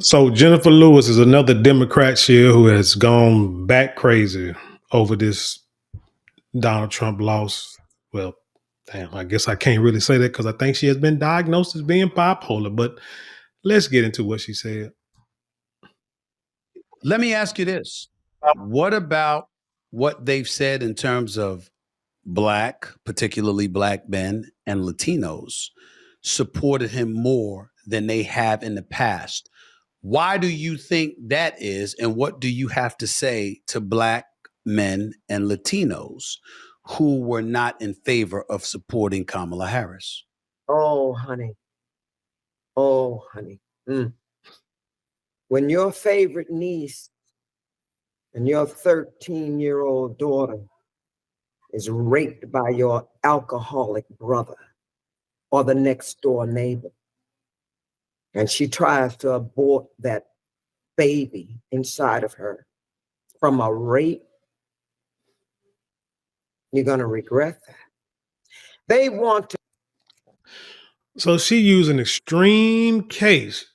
So Jennifer Lewis is another Democrat here who has gone back crazy over this Donald Trump loss. Well, damn, I guess I can't really say that because I think she has been diagnosed as being bipolar. But let's get into what she said. Let me ask you this. What about what they've said in terms of Black, particularly Black men and Latinos, supported him more than they have in the past? Why do you think that is? And what do you have to say to Black men and Latinos who were not in favor of supporting Kamala Harris? Oh, honey. Oh, honey. Mm. When your favorite niece and your 13-year-old daughter is raped by your alcoholic brother or the next door neighbor, and she tries to abort that baby inside of her from a rape, you're going to regret that. They want to. So she used an extreme case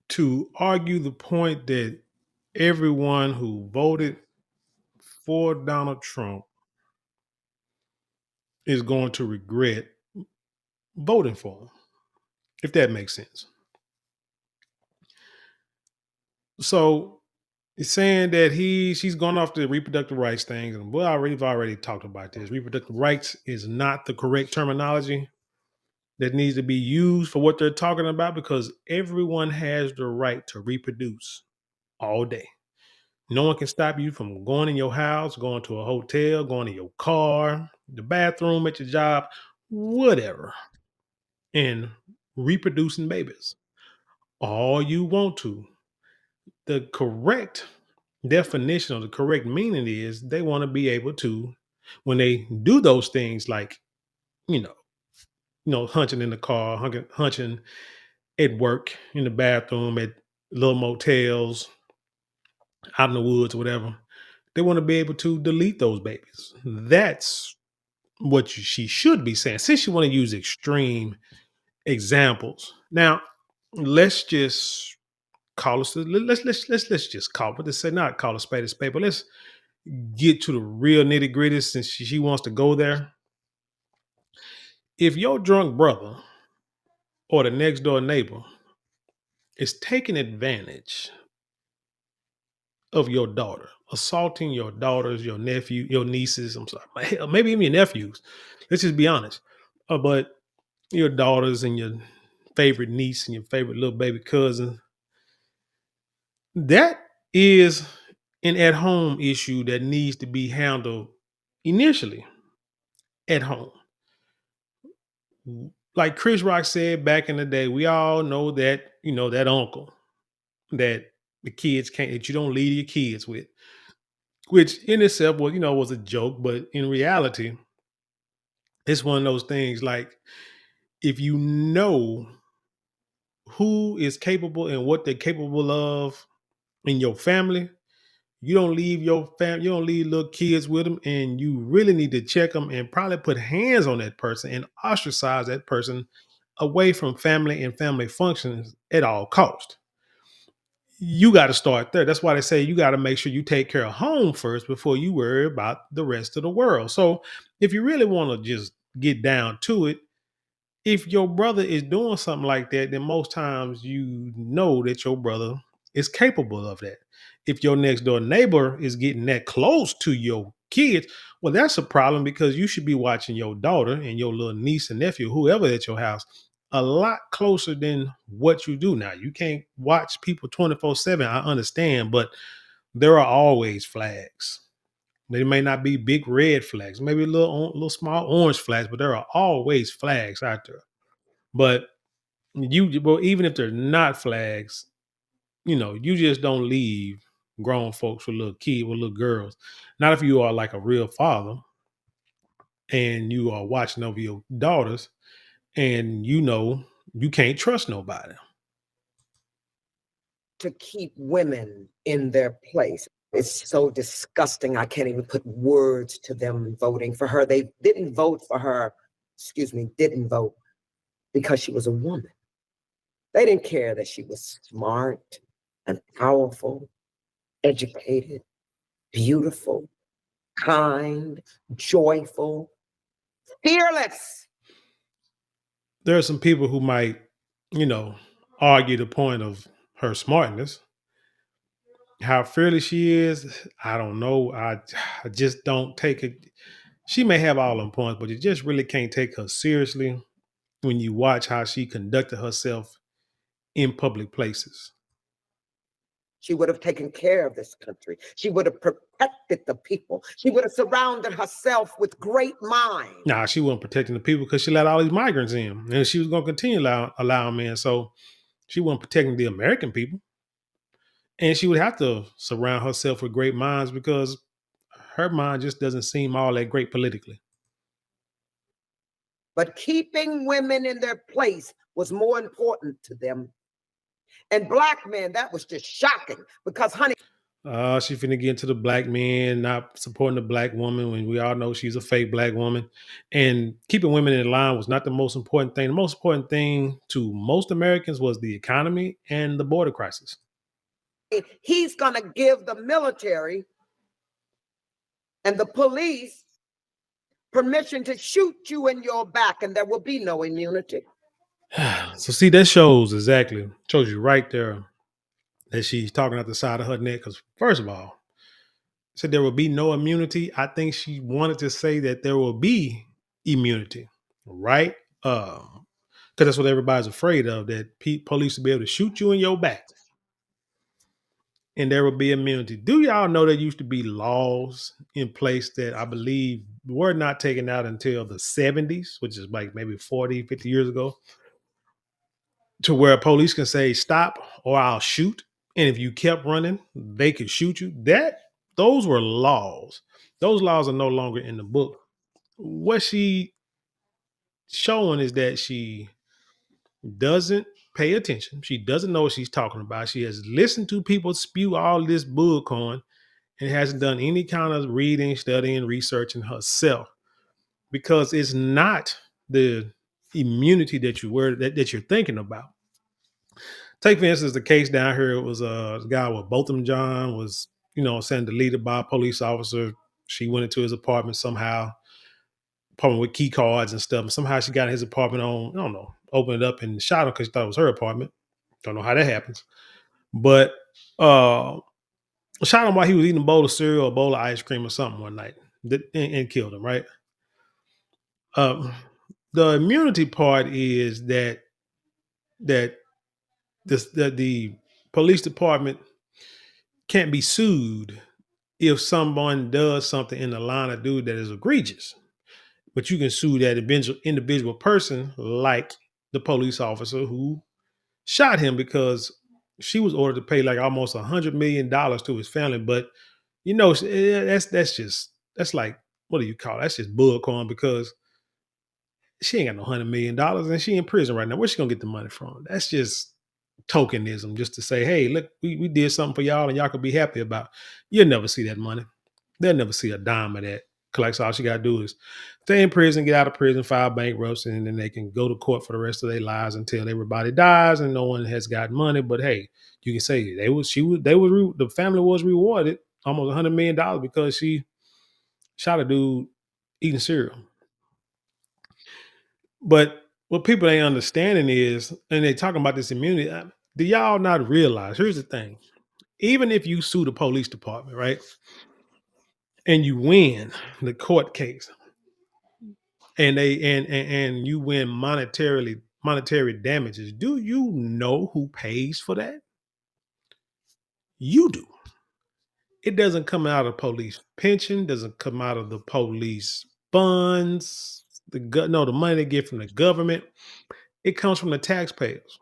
to argue the point that everyone who voted for Donald Trump is going to regret voting for him, if that makes sense. So it's saying that she's gone off the reproductive rights thing, and we've already talked about this. Reproductive rights is not the correct terminology that needs to be used for what they're talking about because everyone has the right to reproduce all day. No one can stop you from going in your house, going to a hotel, going to your car, the bathroom at your job, whatever, and reproducing babies all you want to. The correct definition or the correct meaning is they want to be able to, when they do those things like, you know, hunching in the car, hunching at work, in the bathroom, at little motels, out in the woods, whatever. They want to be able to delete those babies. That's what she should be saying. Since you want to use extreme examples, now let's just call us. Let's just call it. Let's say not call a spade, but let's get to the real nitty gritty. Since she wants to go there, if your drunk brother or the next door neighbor is taking advantage of your daughter, assaulting your daughters, your nephew, your nieces. I'm sorry, hell, maybe even your nephews. Let's just be honest. But your daughters and your favorite niece and your favorite little baby cousin, that is an at-home issue that needs to be handled initially at home. Like Chris Rock said back in the day, we all know that, that uncle that the kids can't, that you don't leave your kids with, which in itself was, was a joke, but in reality, it's one of those things like if you know who is capable and what they're capable of in your family, you don't leave your family, you don't leave little kids with them, and you really need to check them and probably put hands on that person and ostracize that person away from family and family functions at all cost. You got to start there. That's why they say you got to make sure you take care of home first before you worry about the rest of the world. So if you really want to just get down to it, if your brother is doing something like that, then most times you know that your brother is capable of that. If your next door neighbor is getting that close to your kids, well, that's a problem because you should be watching your daughter and your little niece and nephew, whoever at your house, a lot closer than what you do now. You can't watch people 24/7. I understand, but there are always flags. They may not be big red flags, maybe little small orange flags, but there are always flags out there. But even if they're not flags, you just don't leave grown folks with little girls. Not if you are like a real father and you are watching over your daughters and you can't trust nobody. To keep women in their place. It's so disgusting. I can't even put words to them voting for her. They didn't vote for her, didn't vote because she was a woman. They didn't care that she was smart and powerful, educated, beautiful, kind, joyful, fearless. There are some people who might, you know, argue the point of her smartness. How fearless she is, I don't know. I just don't take it. She may have all them points, but you just really can't take her seriously when you watch how she conducted herself in public places. She would have taken care of this country. She would have protected the people. She would have surrounded herself with great minds. Nah, she wasn't protecting the people because she let all these migrants in, and she was going to continue allow them in. So she wasn't protecting the American people, and she would have to surround herself with great minds because her mind just doesn't seem all that great politically. But keeping women in their place was more important to them. And Black men, that was just shocking because, honey, She finna get into the black men not supporting the black woman when we all know she's a fake black woman. And keeping women in line was not the most important thing. The most important thing to most Americans was the economy and the border crisis. he's going to give the military and the police permission to shoot you in your back, and there will be no immunity. So see, that shows you right there that she's talking out the side of her neck. Because first of all, said there will be no immunity. I think she wanted to say that there will be immunity, right? Because that's what everybody's afraid of, that police will be able to shoot you in your back and there will be immunity. Do y'all know there used to be laws in place that I believe were not taken out until the 70s, which is like maybe 40, 50 years ago, to where police can say stop or I'll shoot. And if you kept running, they could shoot you. Those were laws. Those laws are no longer in the book. What she showing is that she doesn't pay attention. She doesn't know what she's talking about. She has listened to people spew all this bullcorn and hasn't done any kind of reading, studying, researching herself because it's not the immunity that that you're thinking about. Take for instance the case down here. It was a guy with Botham John was, saying deleted by a police officer. She went into his apartment with key cards and stuff. And somehow she got in his apartment on, I don't know, opened it up and shot him because she thought it was her apartment. Don't know how that happens. But shot him while he was eating a bowl of cereal, a bowl of ice cream or something one night and killed him, right? Um, the immunity part is that the police department can't be sued if someone does something in the line of duty that is egregious. But you can sue that individual person, like the police officer who shot him, because she was ordered to pay like almost $100 million to his family. But that's like, what do you call it? That's just bullcorn because she ain't got no $100 million and she in prison right now. Where's she gonna get the money from? That's just tokenism, just to say, hey, look, we did something for y'all and y'all could be happy about. You'll never see that money. They'll never see a dime of that. Collects all she gotta do is stay in prison, get out of prison, file bankruptcy, and then they can go to court for the rest of their lives until everybody dies and no one has got money. But hey, you can say the family was rewarded almost $100 million because she shot a dude eating cereal. But what people ain't understanding is, and they talking about this immunity, do y'all not realize? Here's the thing: even if you sue the police department, right, and you win the court case, and and you win monetary damages, do you know who pays for that? You do. It doesn't come out of police pension, doesn't come out of the police funds, the money they get from the government. It comes from the taxpayers.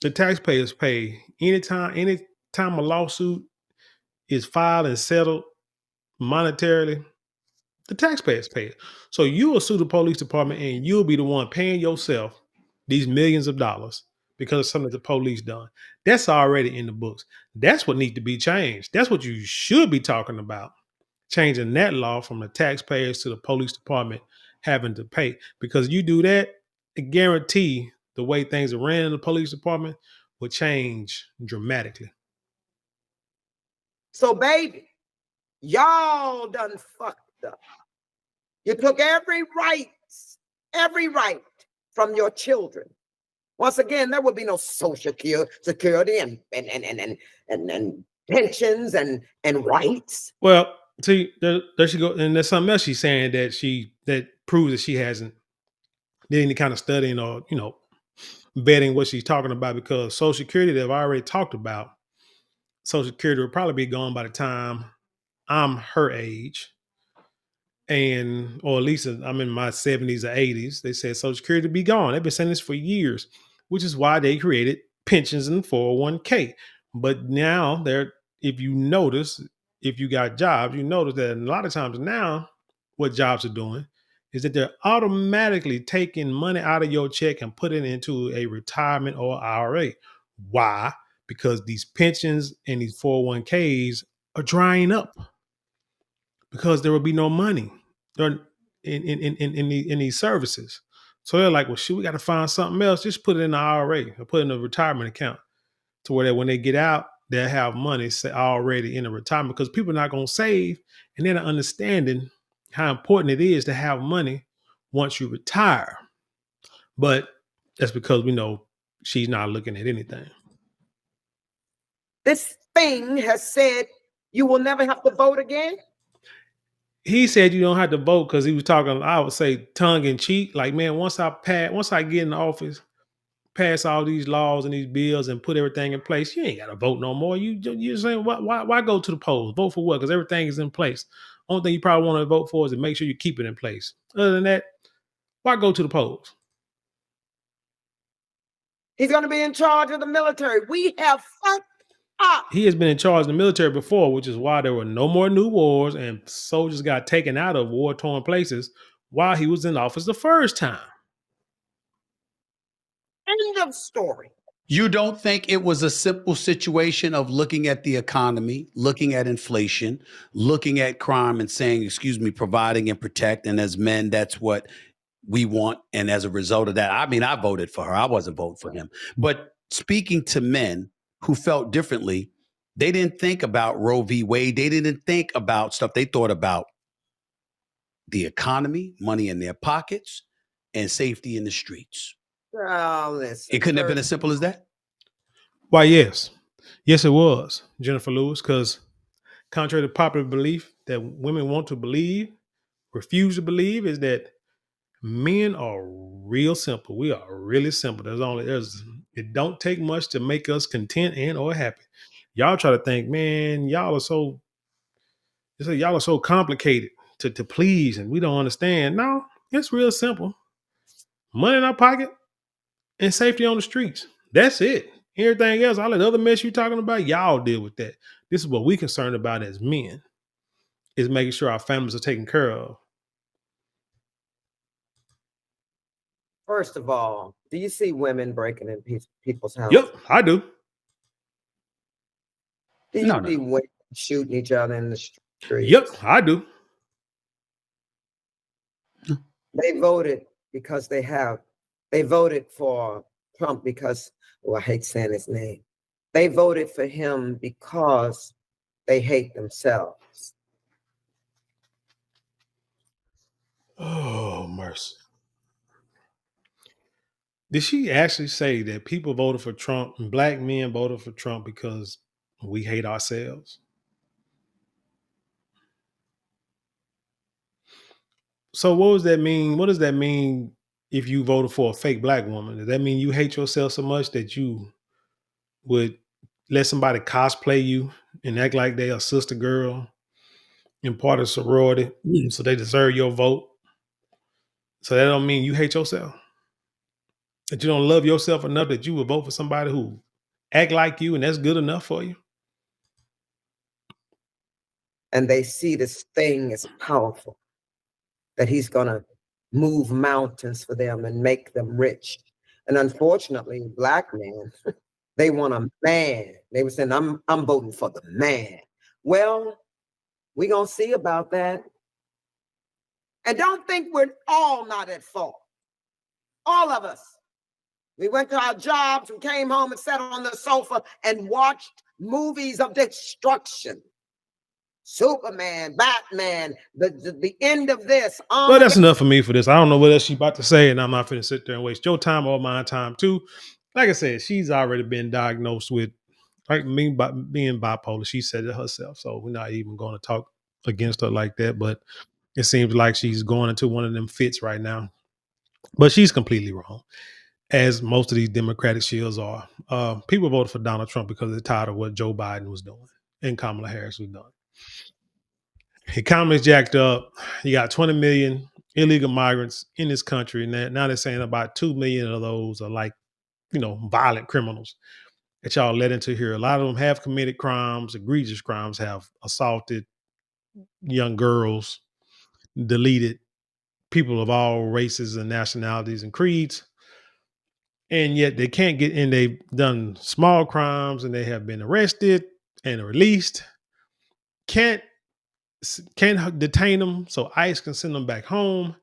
The taxpayers pay anytime a lawsuit is filed and settled monetarily, the taxpayers pay it. So you will sue the police department and you'll be the one paying yourself these millions of dollars because of something the police done. That's already in the books. That's what needs to be changed. That's what you should be talking about. Changing that law from the taxpayers to the police department having to pay. Because you do that, I guarantee the way things are ran in the police department would change dramatically. So, baby, y'all done fucked up. You took every right from your children. Once again, there would be no social security and pensions and rights. Well, see, there she go, and there's something else she's saying that proves that she hasn't did any kind of studying or vetting what she's talking about, because Social Security they've already talked about. Social Security will probably be gone by the time I'm her age, and or at least I'm in my 70s or 80s. They said Social Security to be gone. They've been saying this for years, which is why they created pensions and 401k. But now if you notice, if you got jobs, you notice that a lot of times now, what jobs are doing is that they're automatically taking money out of your check and putting it into a retirement or IRA. Why? Because these pensions and these 401ks are drying up, because there will be no money in these services. So they're like, well, shoot, we got to find something else. Just put it in the IRA or put it in a retirement account, to where that when they get out, they'll have money already in a retirement, because people are not going to save, and they're not understanding how important it is to have money once you retire. But that's because we know she's not looking at anything. This thing has said you will never have to vote again. He said you don't have to vote because he was talking, I would say, tongue in cheek. Like, man, once I get in office, pass all these laws and these bills and put everything in place, you ain't got to vote no more. You're saying, why go to the polls? Vote for what? Because everything is in place. Only thing you probably want to vote for is to make sure you keep it in place. Other than that, why go to the polls? He's going to be in charge of the military. We have fucked up. He has been in charge of the military before, which is why there were no more new wars and soldiers got taken out of war-torn places while he was in office the first time. End of story. You don't think it was a simple situation of looking at the economy, looking at inflation, looking at crime and saying, excuse me, providing and protect. And as men, that's what we want. And as a result of that, I mean, I voted for her. I wasn't voting for him. But speaking to men who felt differently, they didn't think about Roe v. Wade. They didn't think about stuff. They thought about the economy, money in their pockets, and safety in the streets. Listen, it couldn't have been as simple as that. Why, yes. Yes, it was, Jenifer Lewis, because contrary to popular belief that women want to believe, refuse to believe, is that men are real simple. We are really simple. It don't take much to make us content and or happy. Y'all try to think, man, y'all are so complicated to please, and we don't understand. No, it's real simple. Money in our pocket and safety on the streets. That's it. Everything else, all that other mess you're talking about, y'all deal with that. This is what we're concerned about as men, is making sure our families are taken care of. First of all, do you see women breaking in people's houses? Yep, I do. Do you see women shooting each other in the streets? Yep, I do. They voted because they voted for Trump because, I hate saying his name. They voted for him because they hate themselves. Oh, mercy. Did she actually say that people voted for Trump and black men voted for Trump because we hate ourselves? So what does that mean? What does that mean if you voted for a fake black woman? Does that mean you hate yourself so much that you would let somebody cosplay you and act like they a sister girl and part of sorority, so they deserve your vote? So that don't mean you hate yourself? That you don't love yourself enough that you would vote for somebody who act like you and that's good enough for you? And they see this thing as powerful, that he's going to move mountains for them and make them rich. And unfortunately, black men, they want a man. They were saying, I'm voting for the man. Well, we're going to see about that. And don't think we're all not at fault. All of us. We went to our jobs, we came home and sat on the sofa and watched movies of destruction. Superman, Batman, the end of this. Well, that's enough for me for this. I don't know what else she's about to say, and I'm not going to sit there and waste your time or my time too. Like I said, she's already been diagnosed with, like, me by being bipolar. She said it herself, so we're not even going to talk against her like that. But it seems like she's going into one of them fits right now. But she's completely wrong, as most of these Democratic shills are. People voted for Donald Trump because they're tired of what Joe Biden was doing and Kamala Harris was doing. Economy's jacked up. You got 20 million illegal migrants in this country. Now they're saying about 2 million of those are like, violent criminals that y'all let into here. A lot of them have committed crimes, egregious crimes, have assaulted young girls, deleted people of all races and nationalities and creeds. And yet they can't get in. They've done small crimes and they have been arrested and released. Can't can't detain them so ICE can send them back home.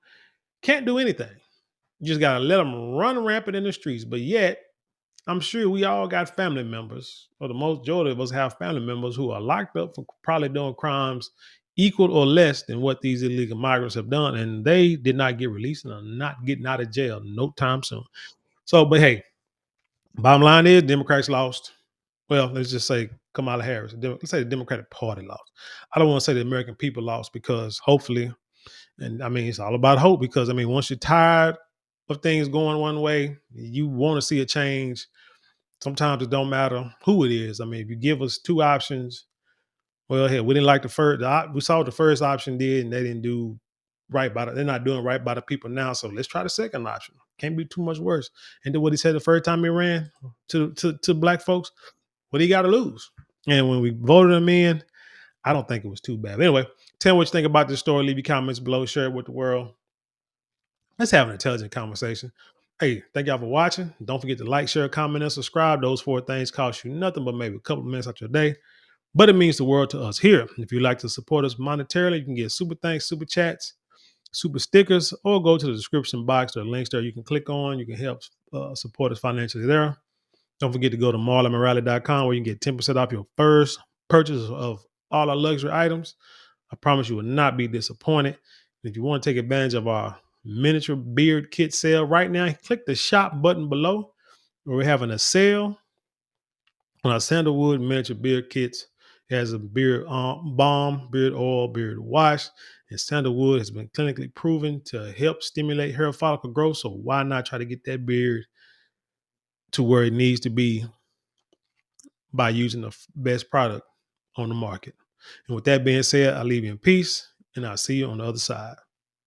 Can't do anything. You just gotta let them run rampant in the streets. But yet, I'm sure we all got family members, or the majority of us have family members who are locked up for probably doing crimes equal or less than what these illegal migrants have done, and they did not get released and are not getting out of jail no time soon. So, but hey, bottom line is Democrats lost. Well, let's just say Kamala Harris. Let's say the Democratic Party lost. I don't want to say the American people lost because hopefully, and I mean, it's all about hope because I mean, once you're tired of things going one way, you want to see a change. Sometimes it don't matter who it is. I mean, if you give us two options, well, hey, we didn't like the first. We saw what the first option did, and they didn't do right by they're not doing right by the people now. So let's try the second option. Can't be too much worse. And then what he said the first time he ran to black folks, what he got to lose. And when we voted him in, I don't think it was too bad. But anyway, tell me what you think about this story. Leave your comments below. Share it with the world. Let's have an intelligent conversation. Hey, thank y'all for watching. Don't forget to like, share, comment, and subscribe. Those four things cost you nothing but maybe a couple of minutes out your day. But it means the world to us here. If you'd like to support us monetarily, you can get super thanks, super chats, super stickers, or go to the description box. There are links there you can click on. You can help support us financially there. Don't forget to go to marlonmorale.com where you can get 10% off your first purchase of all our luxury items. I promise you will not be disappointed. If you want to take advantage of our miniature beard kit sale right now, click the shop button below where we're having a sale on our sandalwood miniature beard kits. It has a beard balm, beard oil, beard wash, and sandalwood has been clinically proven to help stimulate hair follicle growth. So why not try to get that beard to where it needs to be by using the best product on the market? And with that being said, I leave you in peace, and I'll see you on the other side.